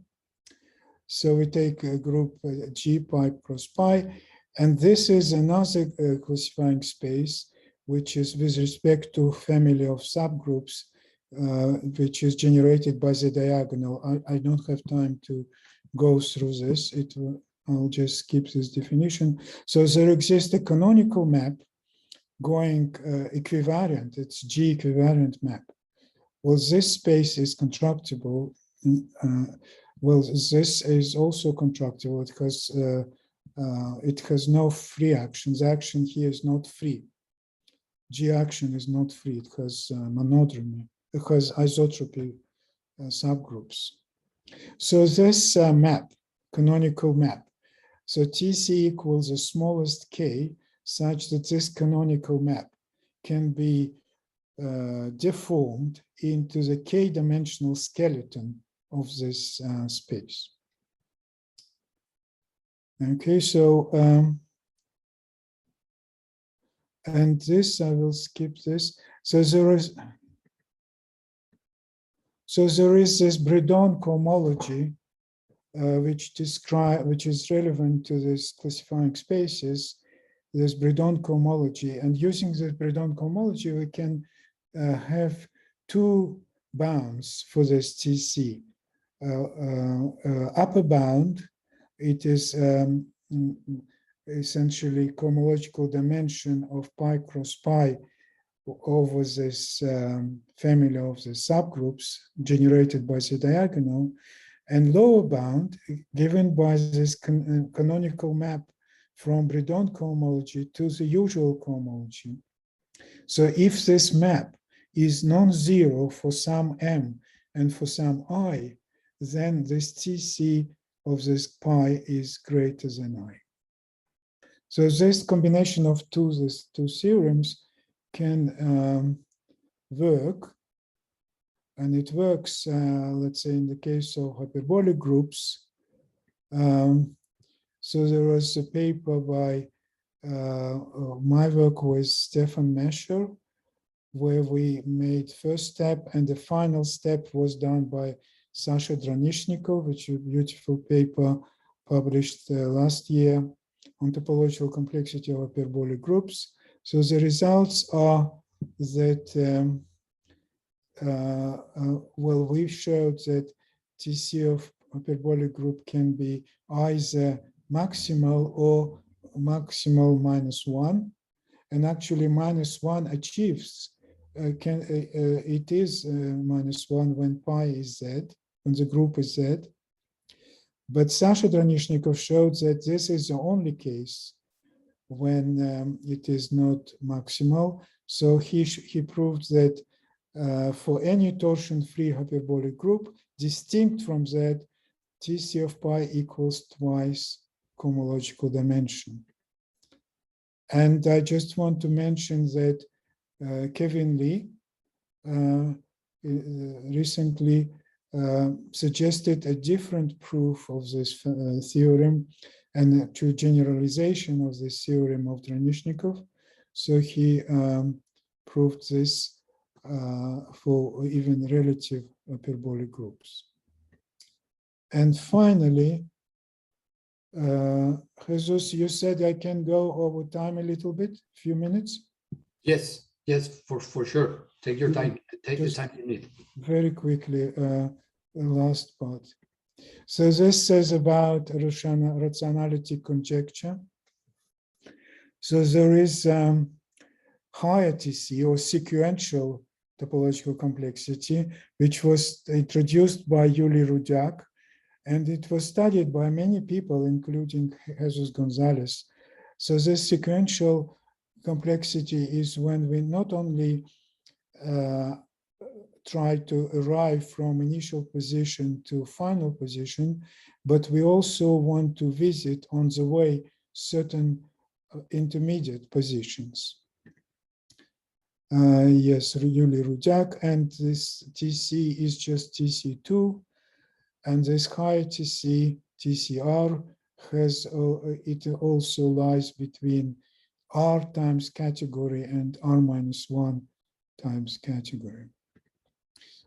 So we take a group G pi cross pi, and this is another classifying space, which is with respect to family of subgroups, which is generated by the diagonal. I don't have time to go through this. I'll just skip this definition. So there exists a canonical map going equivariant. It's G equivariant map. Well, this space is constructible. Well, this is also constructible because it has no free actions. The action here is not free. G action is not free. It has monodromy. It has isotropy subgroups. So this map, canonical map, so TC equals the smallest k, such that this canonical map can be deformed into the k-dimensional skeleton of this space. Okay, so And this, I will skip this. So there is this Bredon cohomology, which is relevant to this classifying spaces, this Bredon cohomology. And using this Bredon cohomology, we can have two bounds for this TC. Upper bound, it is essentially cohomological dimension of pi cross pi over this family of the subgroups generated by the diagonal, and lower bound given by this canonical map from Bredon cohomology to the usual cohomology. So if this map is non-zero for some m and for some I, then this TC of this pi is greater than I. So this combination of these two theorems can work, and it works, let's say, in the case of hyperbolic groups. So there was a paper by my work with Stefan Mescher, where we made first step, and the final step was done by Sasha Dranishnikov, which is a beautiful paper published last year on topological complexity of hyperbolic groups. So the results are that, well, we showed that TC of hyperbolic group can be either maximal or maximal -1, and actually -1 achieves, it is -1 when pi is z, when the group is z. But Sasha Dranishnikov showed that this is the only case when it is not maximal. So he proved that for any torsion-free hyperbolic group, distinct from that, TC of pi equals twice cohomological dimension. And I just want to mention that Kevin Lee recently suggested a different proof of this theorem and to generalization of this theorem of Dranishnikov. So he proved this for even relative hyperbolic groups. And finally, Jesus, you said I can go over time a little bit, a few minutes? Yes, for sure. Take your time. Take the time you need. Very quickly, the last part. So this says about rationality conjecture. So there is higher TC or sequential topological complexity, which was introduced by Yuli Rudyak, and it was studied by many people, including Jesus Gonzalez. So this sequential complexity is when we not only try to arrive from initial position to final position, but we also want to visit on the way certain intermediate positions. Yes, Yuli Rudyak, and this TC is just TC2, and this higher TC, TCR, has it also lies between R times category and R-1 times category.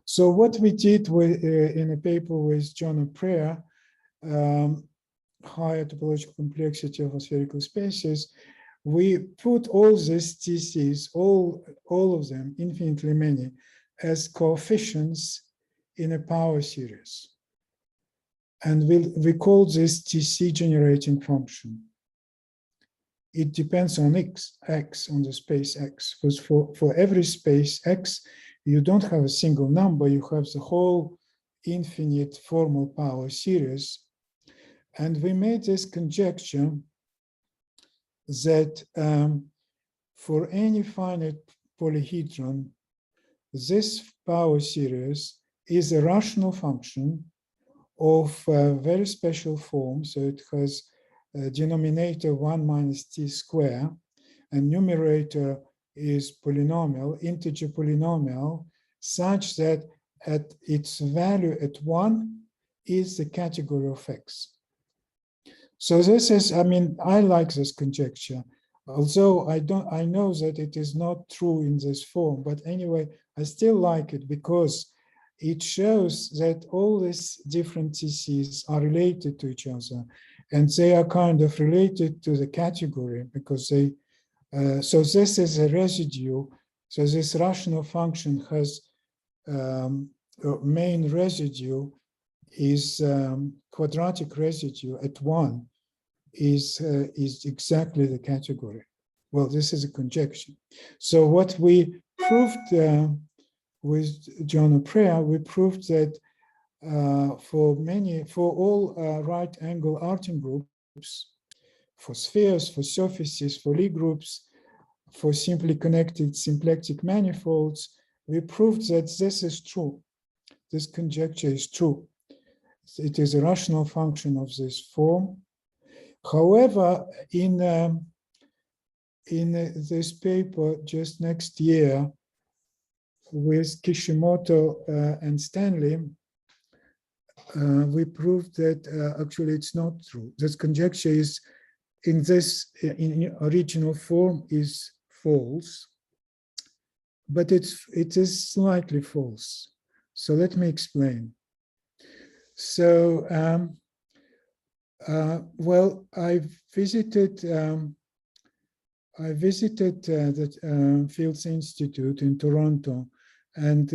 So what we did in a paper with John O'Prea, higher topological complexity of spherical spaces, we put all these TCs, all of them, infinitely many, as coefficients in a power series. And we call this TC generating function. It depends on x, on the space x, because for every space x, you don't have a single number, you have the whole infinite formal power series. And we made this conjecture that for any finite polyhedron, this power series is a rational function of a very special form. So it has a denominator 1 minus t square, and numerator is polynomial, integer polynomial, such that at its value at 1 is the category of x. So this is, I mean, I like this conjecture. Although I know that it is not true in this form, but anyway, I still like it because it shows that all these different theses are related to each other, and they are kind of related to the category because they, so this is a residue. So this rational function has main residue is quadratic residue at 1 is exactly the category. Well, this is a conjecture. So what we proved with John O'Prea, we proved that for all right angle Artin groups, for spheres, for surfaces, for Lie groups, for simply connected symplectic manifolds, we proved that this is true. This conjecture is true. It is a rational function of this form. However, in this paper just next year with Kishimoto and Stanley, we proved that actually it's not true. This conjecture is in original form is false, but it is slightly false. So let me explain. So, well, I visited the Fields Institute in Toronto, and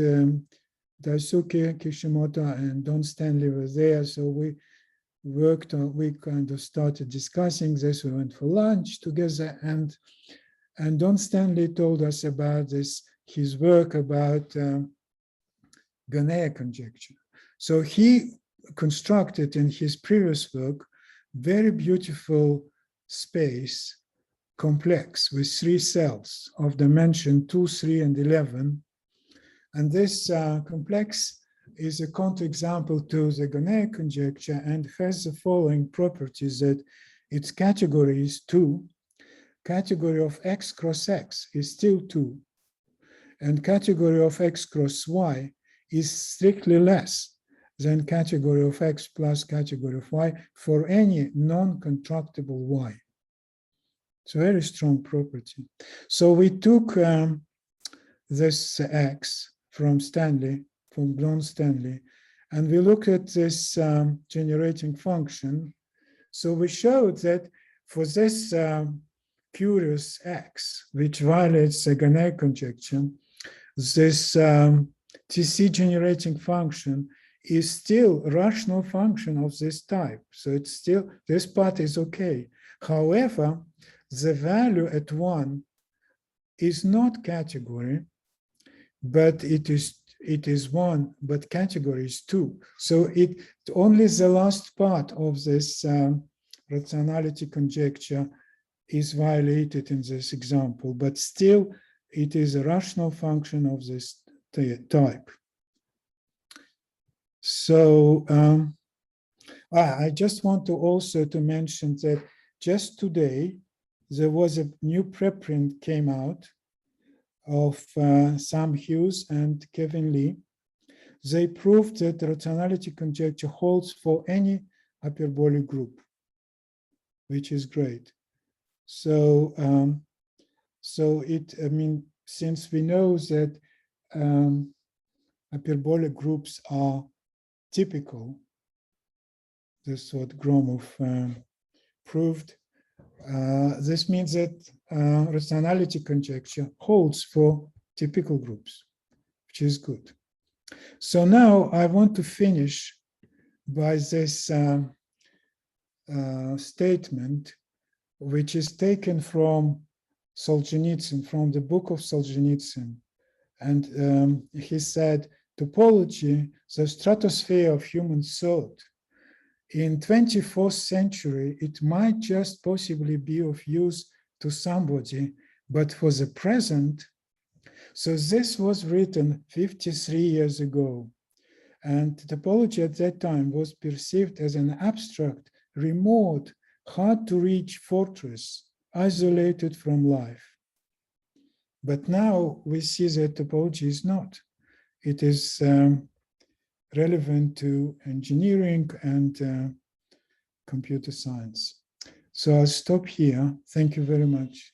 Daisuke Kishimoto and Don Stanley were there. So we kind of started discussing this. We went for lunch together, and Don Stanley told us about his work about Gonea conjecture. So he constructed in his previous work very beautiful space complex with 3 cells of dimension 2, 3, and 11. And this complex is a counterexample to the Gonea conjecture and has the following properties: that its category is 2, category of x cross x is still 2, and category of x cross y is strictly less than category of x plus category of y for any non-contractible y. It's a very strong property. So we took this x from Don Stanley, and we looked at this generating function. So we showed that for this curious x, which violates the Gonea conjecture, this TC generating function is still a rational function of this type. So it's still, this part is okay. However, the value at 1 is not category, but it is 1, but category is 2. So it only the last part of this rationality conjecture is violated in this example, but still it is a rational function of this type. So I just want to also to mention that just today there was a new preprint came out of Sam Hughes and Kevin Lee. They proved that the rationality conjecture holds for any hyperbolic group, which is great. So, I mean, since we know that hyperbolic groups are typical, this is what Gromov proved. This means that rationality conjecture holds for typical groups, which is good. So now I want to finish by this statement, which is taken from Solzhenitsyn, from the book of Solzhenitsyn. And he said, topology, the stratosphere of human thought. In 24th century, it might just possibly be of use to somebody, but for the present, so this was written 53 years ago. And topology at that time was perceived as an abstract, remote, hard to reach fortress, isolated from life. But now we see that topology is not. It is relevant to engineering and computer science. So I'll stop here. Thank you very much.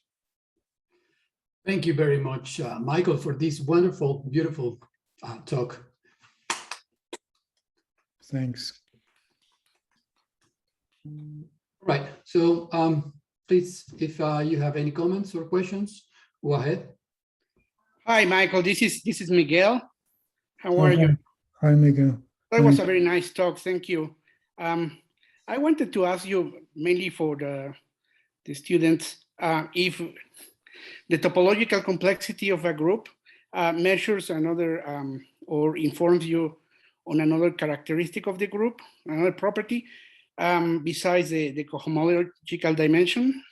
Thank you very much, Michael, for this wonderful, beautiful talk. Thanks. Right. So please, if you have any comments or questions, go ahead. Hi, Michael. This is Miguel. How are you? Hi, Miguel. That was a very nice talk. Thank you. I wanted to ask you, mainly for the students, if the topological complexity of a group measures another or informs you on another characteristic of the group, another property, besides the cohomological dimension?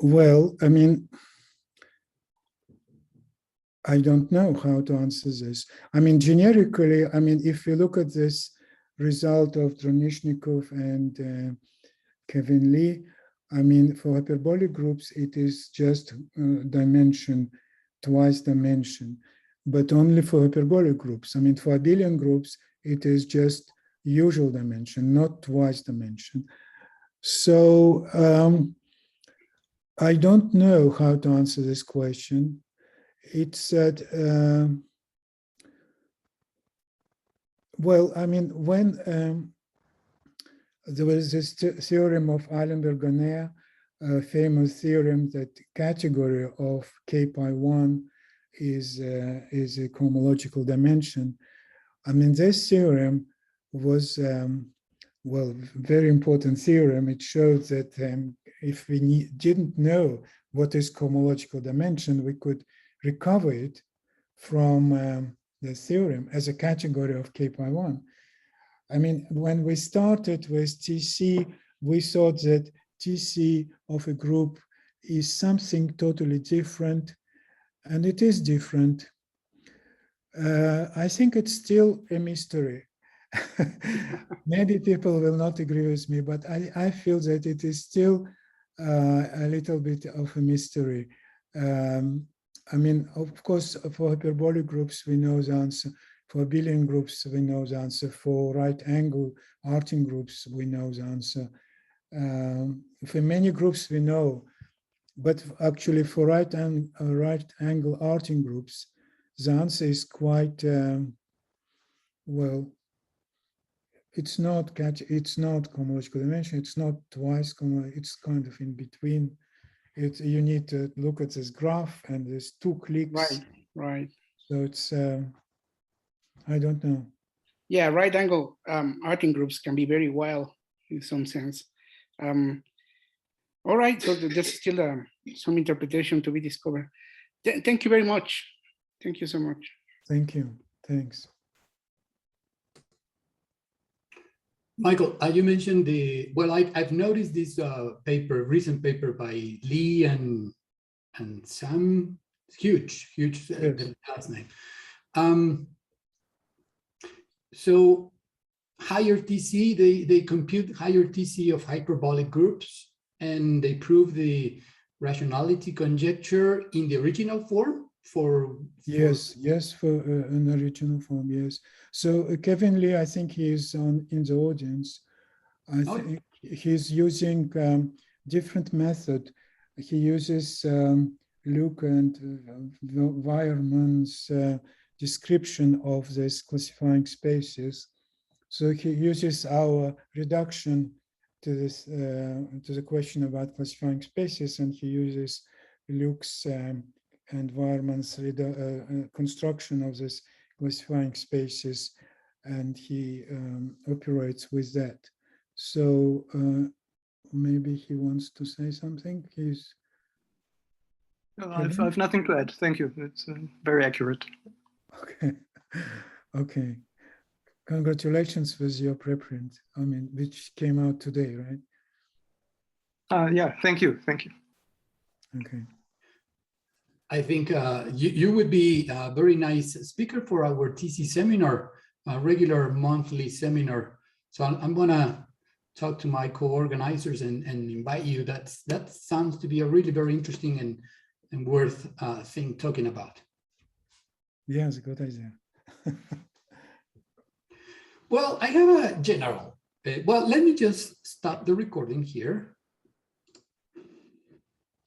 Well, I mean, I don't know how to answer this. I mean, generically, I mean, if you look at this result of Dronishnikov and Kevin Lee, I mean, for hyperbolic groups, it is just dimension, twice dimension, but only for hyperbolic groups. I mean, for abelian groups, it is just usual dimension, not twice dimension. So I don't know how to answer this question. It's that, well, I mean, when there was this theorem of Eilenberg-Gonnet, a famous theorem that category of K pi 1 is a cohomological dimension. I mean, this theorem was, well, very important theorem. It showed that if we didn't know what is cohomological dimension, we could recover it from the theorem as a category of K pi 1. I mean, when we started with TC, we thought that TC of a group is something totally different, and it is different. I think it's still a mystery. Maybe people will not agree with me, but I feel that it is still a little bit of a mystery. I mean, of course, for hyperbolic groups, we know the answer. For abelian groups, we know the answer. For right angle arcing groups, we know the answer. For many groups, we know. But actually, for right angle arcing groups, the answer is quite, well, it's not cohomological dimension. It's not twice cohomological. It's kind of in between. You need to look at this graph, and there's 2 clicks. Right, right. So it's, I don't know. Yeah, right angle arcing groups can be very wild in some sense. All right, so there's still some interpretation to be discovered. Thank you very much. Thank you so much. Thank you. Thanks. Michael, you mentioned well, I've noticed this recent paper by Lee and Sam. Huge, yes. The last name. So higher TC, they compute higher TC of hyperbolic groups, and they prove the rationality conjecture in the original form for yes, for an original form, yes. So Kevin Lee, I think he is in the audience. I think he's using different method. He uses Luke and Weiermann's description of these classifying spaces. So he uses our reduction to this to the question about classifying spaces, and he uses Luke's and Weiermann's construction of this classifying spaces, and he operates with that. So maybe he wants to say something. No, I've nothing to add. Thank you. It's very accurate. Okay. Okay. Congratulations with your preprint. I mean, which came out today, right? Yeah. Thank you. Thank you. Okay. I think you would be a very nice speaker for our TC seminar, a regular monthly seminar. So I'm gonna talk to my co-organizers and invite you. That sounds to be a really very interesting and worth thing talking about. Yeah, it's a good idea. Well, I have a general. Well, let me just stop the recording here.